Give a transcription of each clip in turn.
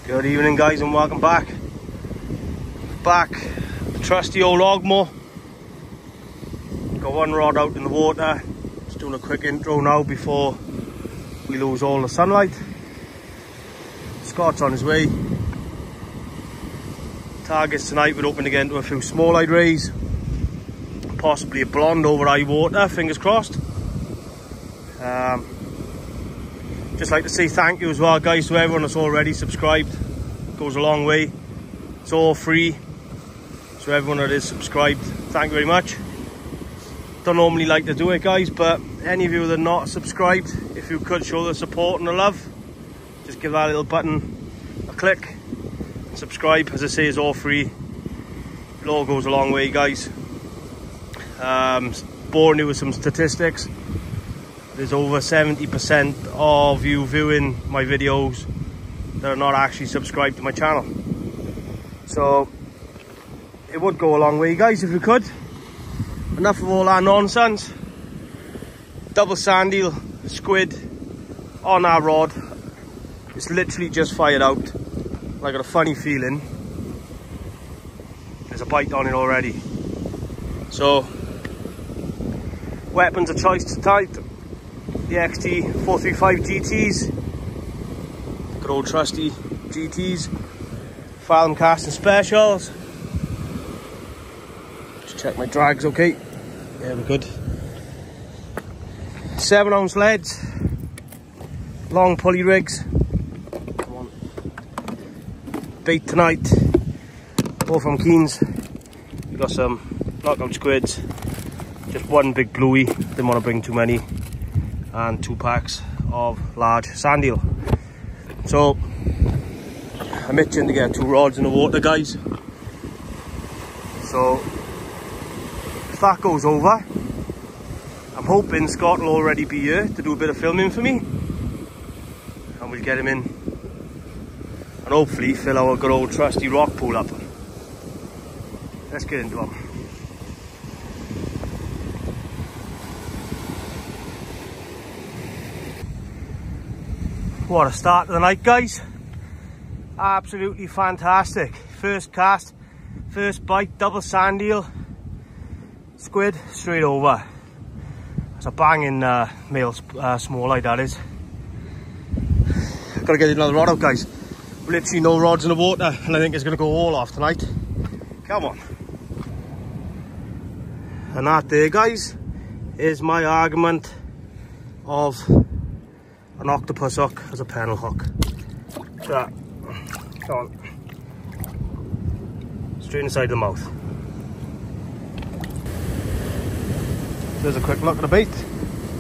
Good evening guys and welcome back. The trusty old Ogmore. Got one rod out in the water. Just doing a quick intro now before we lose all the sunlight. Scott's on his way. Targets tonight, we're hoping to get into a few small-eyed rays. Possibly a blonde over high water, fingers crossed. Just like to say thank you as well guys to everyone that's already subscribed. It goes a long way. It's all free, so everyone that is subscribed, thank you very much. Don't normally like to do it guys, but any of you that are not subscribed, if you could show the support and the love, just give that little button a click. Subscribe, as I say, is all free. It all goes a long way guys. Boring you with some statistics. There's over 70% of you viewing my videos that are not actually subscribed to my channel. So it would go a long way guys if you could. Enough of all that nonsense. Double sand eel, squid on our rod. It's literally just fired out. I got a funny feeling there's a bite on it already. So weapons of choice tonight, the XT435 GTs, good old trusty GTs, Fathom Casting Specials. Just check my drag's okay. Yeah, we're good. 7-ounce leads, long pulley rigs. Come on. Bait tonight, all from Keen's. We got some knockout squids, just one big bluey, didn't want to bring too many, and 2 packs of large sand eel. So I'm itching to get 2 rods in the water guys. So if that goes over, I'm hoping Scott will already be here to do a bit of filming for me, and we'll get him in and hopefully fill our good old trusty rock pool up. Let's get into him. What a start to the night guys. Absolutely fantastic. First cast, first bite, double sand eel, squid straight over. It's a banging male small-eyed that is. Gotta get another rod out guys. Literally no rods in the water and I think it's gonna go all off tonight. Come on. And that there guys is my argument of an octopus hook as a pennel hook. So, come on. Straight inside the mouth. There's a quick look at the bait.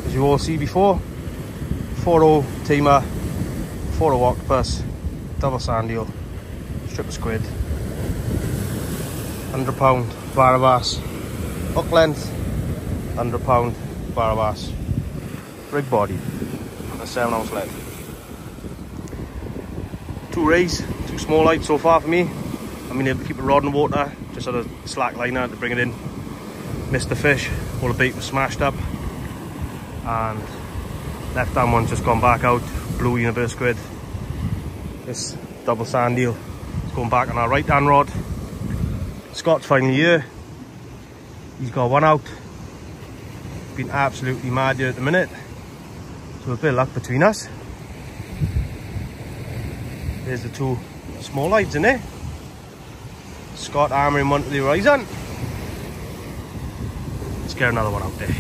As you all see before, 4-0 tamer, 4-0 octopus, double sand eel, strip of squid, 100-pound Barrabass, hook length, 100-pound Barrabass, rig body, and a 7-ounce lead. 2 rays, 2 small lights so far for me. I've been able to keep a rod in the water, just had a slack liner to bring it in. Missed the fish, all the bait was smashed up, and left hand one's just gone back out, bluey and a bit of squid. This double sand eel is going back on our right hand rod. Scott's finally here. He's got one out. Been absolutely mad here at the minute. So a bit of luck between us. There's the 2 small lights in there. Scott hammering one to the horizon. Let's get another one out there.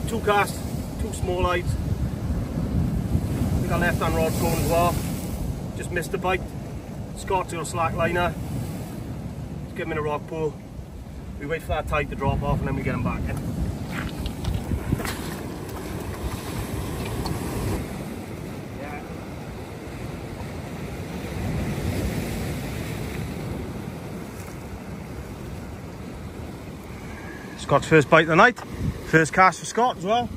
Two casts, 2 small lights. We got left hand rod going as well. Just missed the bite. Scott's got a slack liner. Let's get him in a rock pool. We wait for that tide to drop off and then we get him back in. Scott's first bite of the night. First cast for Scott as well.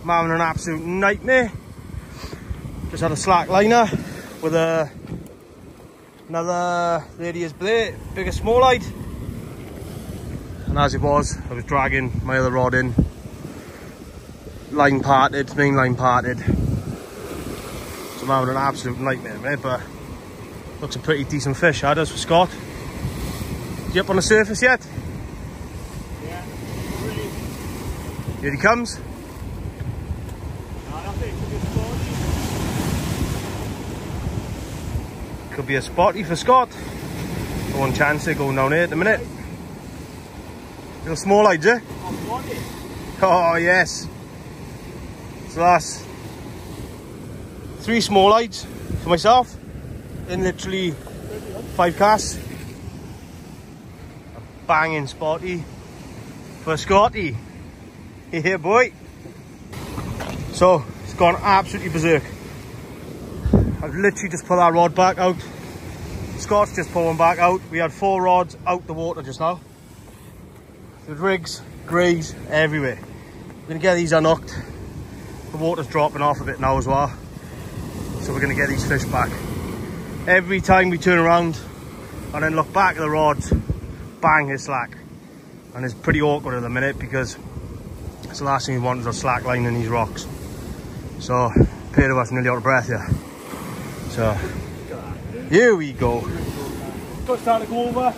I'm having an absolute nightmare. Just had a slack liner with another radius blade, bigger smallite. And as it was, I was dragging my other rod in. Line parted, main line parted. So I'm having an absolute nightmare, mate, but looks a pretty decent fish, that does, for Scott. Is he up on the surface yet? Yeah, really. Here he comes. Could be a spotty for Scott. One chance they're going down here at the minute. Little small eyes, eh? Oh yes. So that's 3 small eyes for myself in literally 5 casts. A banging spotty for Scotty. Yeah, boy. So it's gone absolutely berserk. I've literally just put that rod back out. Scott's just pulling back out. We had 4 rods out the water just now. With rigs, greys, everywhere. We're gonna get these unhooked. The water's dropping off a bit now as well. So we're gonna get these fish back. Every time we turn around and then look back at the rods, bang, his slack. And it's pretty awkward at the minute because it's the last thing we want is a slack line in these rocks. So, a pair of us nearly out of breath here. So, here we go. Got starting to go over.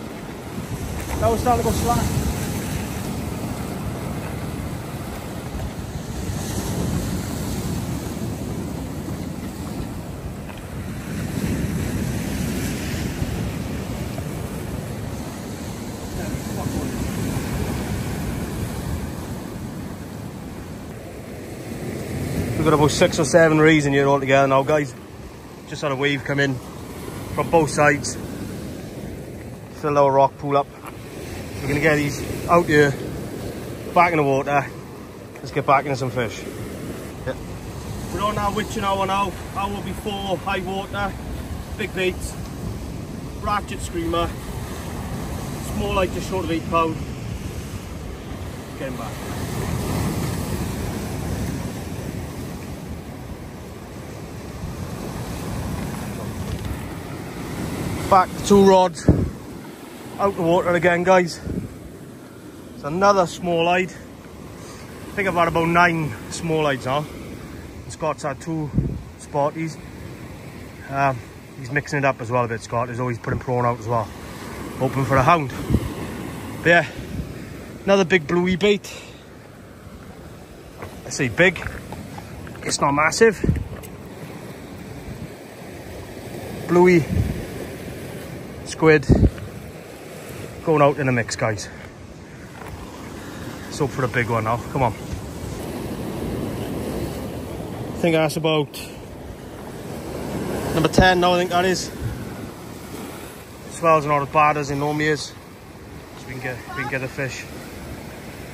Now we're starting to go slack. We've got about 6 or 7 rees in here all together now, guys. Just had a wave come in from both sides. Fill our rock pool up. So we're gonna get these out here, back in the water. Let's get back into some fish. Yeah. We're on our witching hour now. Hour before high water. Big baits. Ratchet screamer. Small like just short of £8. Getting back. Back to 2 rods out the water again, guys. It's another small eyed. I think I've had about 9 small eyes now. Scott's had 2 spotties. He's mixing it up as well a bit, Scott. He's always putting prawn out as well, hoping for a hound. But yeah, another big bluey bait. I say big, it's not massive. Bluey squid going out in the mix, guys. Let's hope for a big one now. Come on. I think that's about number 10 now, I think that is. Swells are not as bad as in normal years. So we can get the fish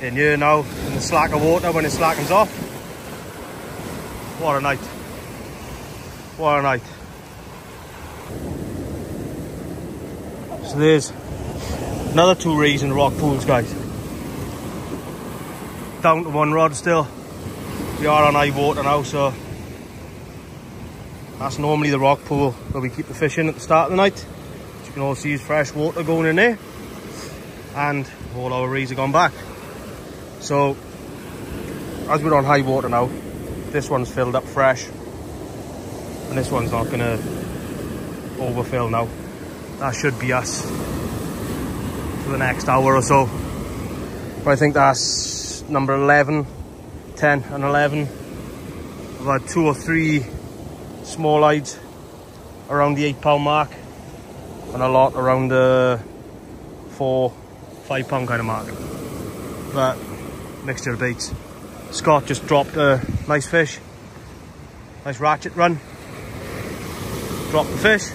in here now in the slack of water when it slackens off. What a night. What a night. So there's another 2 rees in the rock pools, guys. Down to 1 rod still. We are on high water now, so that's normally the rock pool where we keep the fish in at the start of the night. As you can all see, is fresh water going in there, and all our rees have gone back. So as we're on high water now, this one's filled up fresh, and this one's not gonna overfill now. That should be us for the next hour or so. But I think that's number 11, 10 and 11. I've had 2 or 3 small eyes around the £8 mark, and a lot around the £4, £5 kind of mark. But mixture of baits. Scott just dropped a nice fish, nice ratchet run. Dropped the fish.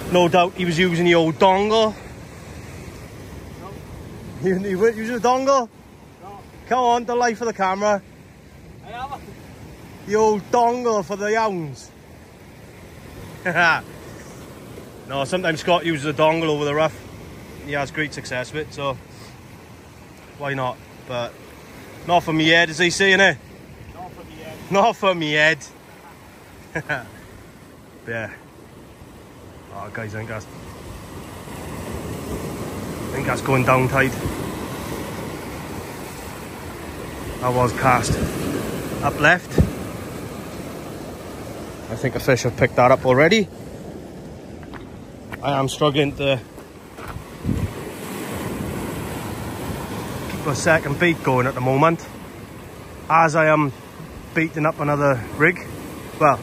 No doubt he was using the old dongle. No. You were using a dongle? No. Come on, the life of the camera. I have. The old dongle for the hounds. No, sometimes Scott uses a dongle over the rough. He has great success with it, so why not? But not for me head, as they say, innit? Not for me head. Not for me head. Yeah. Oh guys, I think that's going down tide. That was cast up left. I think a fish have picked that up already. I am struggling to keep a second bait going at the moment, as I am baiting up another rig. Well,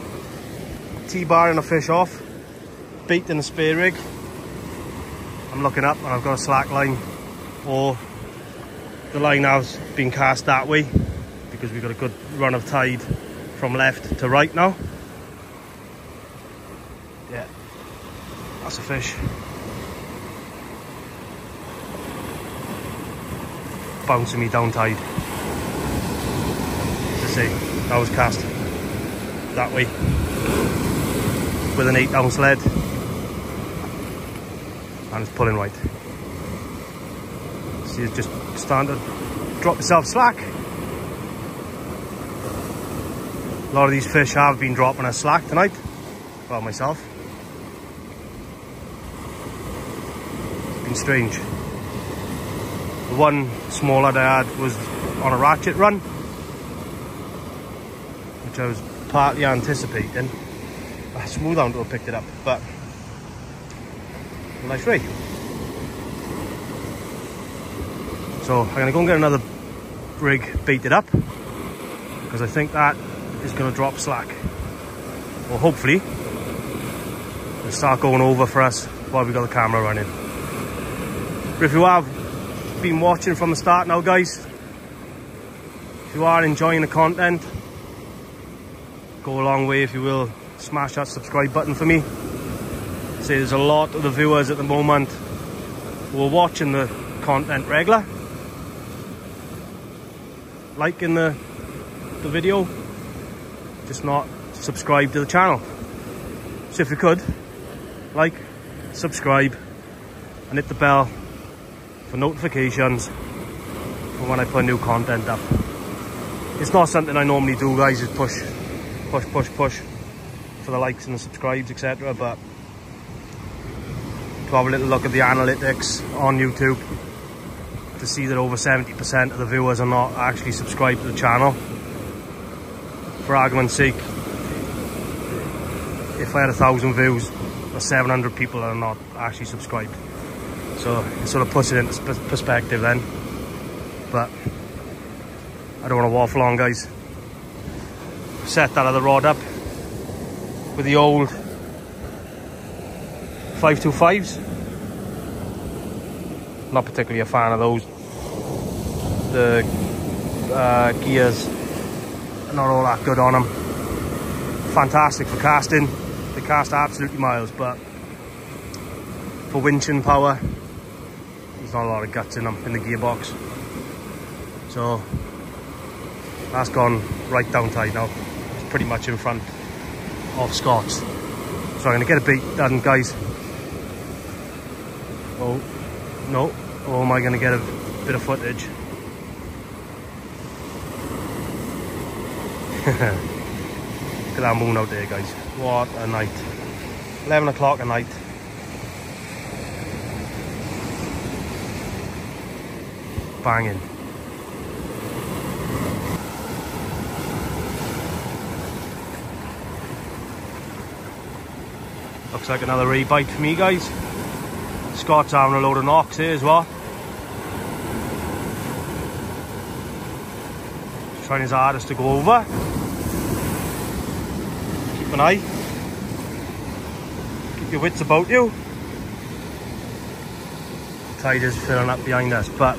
T-barring a fish off, baiting a spare rig. I'm looking up and I've got a slack line, or the line has been cast that way because we've got a good run of tide from left to right now. Yeah, that's a fish. Bouncing me down tide. As I say, that was cast that way with an 8-ounce lead, and it's pulling right. See, it's just starting to drop itself slack. A lot of these fish have been dropping us slack tonight. Well, myself. It's been strange. The one small lad I had was on a ratchet run, which I was partly anticipating. A smooth hound would have picked it up, but a nice rig. So I'm going to go and get another rig baited up, because I think that is going to drop slack. Or hopefully it'll start going over for us while we've got the camera running. But if you have been watching from the start now, guys, if you are enjoying the content, go a long way if you will. Smash that subscribe button for me. See, there's a lot of the viewers at the moment who are watching the content regular, liking the video, just not subscribe to the channel. So if you could, like, subscribe and hit the bell for notifications for when I put new content up. It's not something I normally do, guys, is push for the likes and the subscribes, etc. But to have a little look at the analytics on YouTube to see that over 70% of the viewers are not actually subscribed to the channel. For argument's sake, if I had 1,000 views, there's 700 people that are not actually subscribed. So it sort of puts it into perspective then. But I don't want to waffle on, guys. Set that other rod up with the old 525s. Not particularly a fan of those. The gears are not all that good on them. Fantastic for casting. They cast absolutely miles, but for winching power, there's not a lot of guts in them, in the gearbox. So that's gone right down tide now. It's pretty much in front of Scott's. So I'm going to get a bait done, guys. Oh, no. Oh, am I going to get a bit of footage? Look at that moon out there, guys. What a night. 11 o'clock at night. Banging. Looks like another rebite for me, guys. Scott's having a load of knocks here as well. He's trying his hardest to go over. Keep an eye. Keep your wits about you. The tide is filling up behind us, but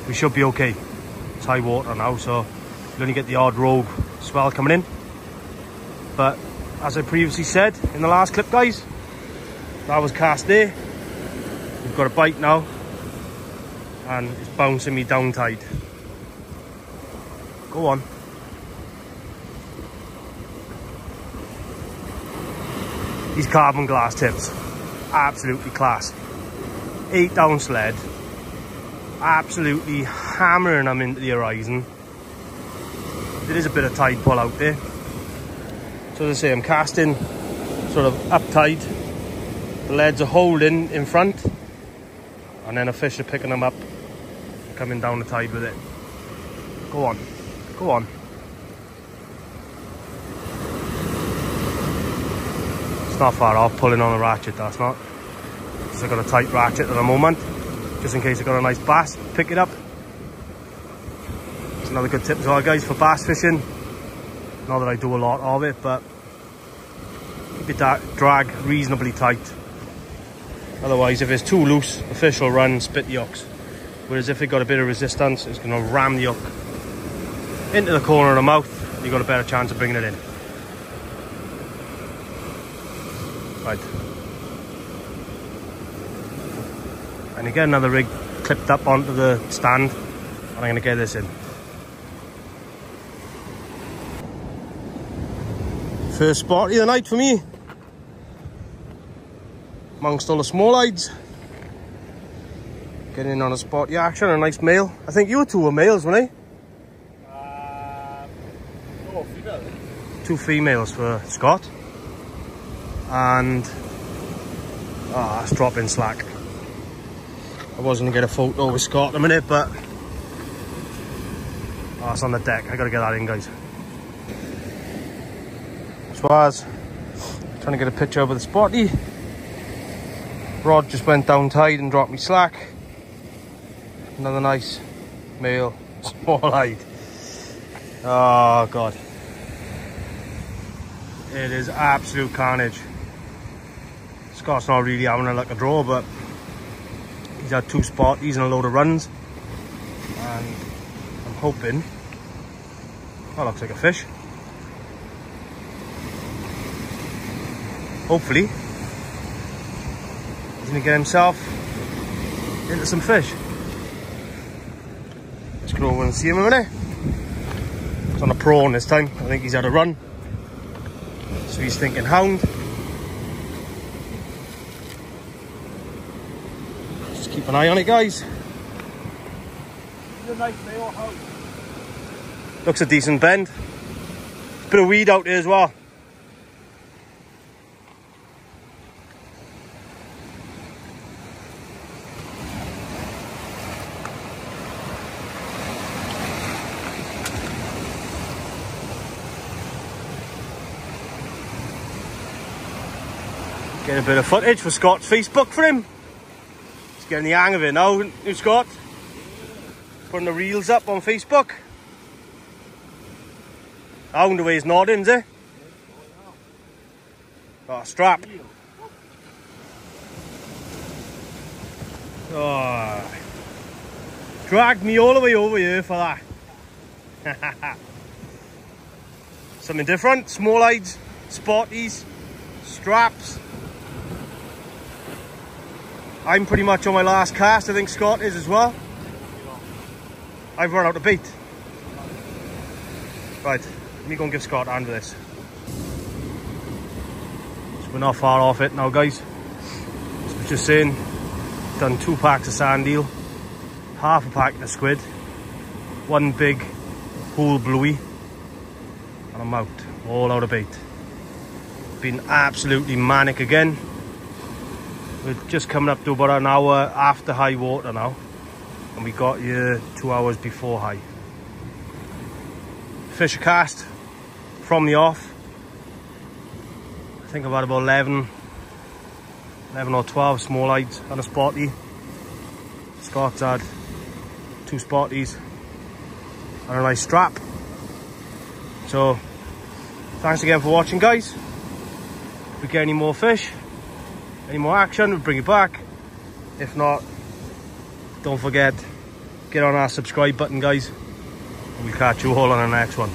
we should be okay. It's high water now, so you'll only get the odd rogue swell coming in. But as I previously said in the last clip, guys, that was cast there. We've got a bite now, and it's bouncing me down tide. Go on. These carbon glass tips, absolutely class. 8-ounce lead, absolutely hammering them into the horizon. There is a bit of tide pull out there, So as I say, I'm casting sort of up tide. The leads are holding in front, and then a fish are picking them up, coming down the tide with it. Go on, go on. It's not far off pulling on a ratchet, that's not. Because I've got a tight ratchet at the moment, just in case I've got a nice bass, pick it up. It's another good tip as well, guys, for bass fishing. Not that I do a lot of it, but keep your drag reasonably tight. Otherwise, if it's too loose, the fish will run, spit the hooks. Whereas if it got a bit of resistance, it's going to ram the hook into the corner of the mouth. You've got a better chance of bringing it in. Right. And again, another rig clipped up onto the stand, and I'm going to get this in. First spot of the night for me, amongst all the small hides. Getting in on a spot action, a nice male. I think you two were males, weren't they? No, female. 2 females for Scott. And it's dropping slack. I was going to get a photo with Scott in a minute, but it's on the deck. I got to get that in, guys. So I was trying to get a picture of the spotty. Rod just went down tide and dropped me slack. Another nice male small hide. Oh god, it is absolute carnage. Scott's not really having a luck of draw, but he's had 2 spotties and a load of runs, and I'm hoping that looks like a fish. Hopefully he's gonna get himself into some fish. Let's go over and see him in a minute. It's on a prawn this time. I think he's had a run, so he's thinking hound. Just keep an eye on it, guys. It's a nice male hound. Looks a decent bend. Bit of weed out there as well. Getting a bit of footage for Scott's Facebook for him. He's getting the hang of it now, Scott. Putting the reels up on Facebook. Hound away is nodding, is it? Oh, strap. Oh, dragged me all the way over here for that. Something different. Small hides, spotties, straps. I'm pretty much on my last cast. I think Scott is as well. I've run out of bait. Right, let me go and give Scott a hand with this. So we're not far off it now, guys. As I was just saying, done 2 packs of sand eel, half a pack of squid, 1 big whole bluey, and I'm out, all out of bait. Been absolutely manic again. We're just coming up to about an hour after high water now, and we got here 2 hours before high. Fish a cast from the off. I think I've had about 11 or 12 small hides and a spotty. Scott's had 2 spotties and a nice strap. So thanks again for watching, guys. If we get any more fish, any more action, we'll bring it back. If not, don't forget, get on our subscribe button, guys, and we'll catch you all on the next one.